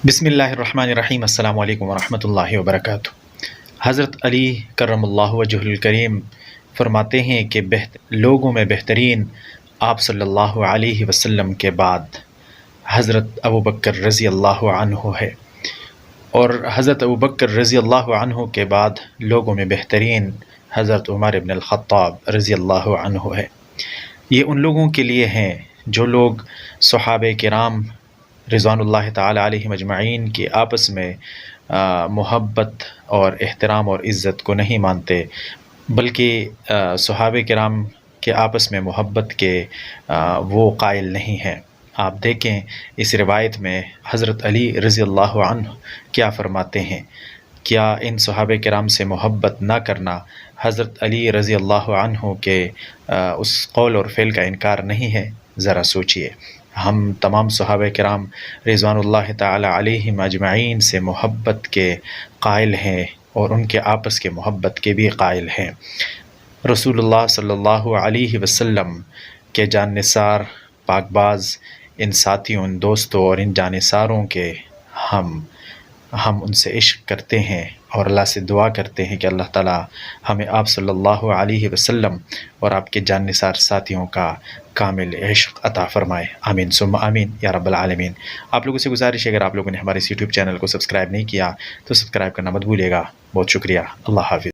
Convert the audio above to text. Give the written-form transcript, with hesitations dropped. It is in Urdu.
بسم اللہ الرحمن الرحیم۔ السلام علیکم ورحمۃ اللہ وبرکاتہ۔ حضرت علی کرم اللہ وجہ الکریم فرماتے ہیں کہ لوگوں میں بہترین آپ صلی اللہ علیہ وسلم کے بعد حضرت ابوبکر رضی اللہ عنہ ہے، اور حضرت ابوبکر رضی اللہ عنہ کے بعد لوگوں میں بہترین حضرت عمر بن الخطاب رضی اللہ عنہ ہے۔ یہ ان لوگوں کے لیے ہیں جو لوگ صحابہ کرام رضوان اللہ تعالی علیہم اجمعین کی آپس میں محبت اور احترام اور عزت کو نہیں مانتے، بلکہ صحابہ کرام کے آپس میں محبت کے وہ قائل نہیں ہیں۔ آپ دیکھیں اس روایت میں حضرت علی رضی اللہ عنہ کیا فرماتے ہیں۔ کیا ان صحابہ کرام سے محبت نہ کرنا حضرت علی رضی اللہ عنہ کے اس قول اور فعل کا انکار نہیں ہے؟ ذرا سوچئے۔ ہم تمام صحابہ کرام رضوان اللہ تعالی علیہم اجمعین سے محبت کے قائل ہیں، اور ان کے آپس کے محبت کے بھی قائل ہیں۔ رسول اللہ صلی اللہ علیہ وسلم کے جان نثار پاک باز ان ساتھیوں، ان دوستوں اور ان جانثاروں کے ہم ان سے عشق کرتے ہیں، اور اللہ سے دعا کرتے ہیں کہ اللہ تعالی ہمیں آپ صلی اللہ علیہ وسلم اور آپ کے جان نثار ساتھیوں کا کامل عشق عطا فرمائے۔ آمین ثم آمین یا رب العالمین۔ آپ لوگوں سے گزارش ہے، اگر آپ لوگوں نے ہمارے اس یوٹیوب چینل کو سبسکرائب نہیں کیا تو سبسکرائب کرنا مت بھولیے گا۔ بہت شکریہ۔ اللہ حافظ۔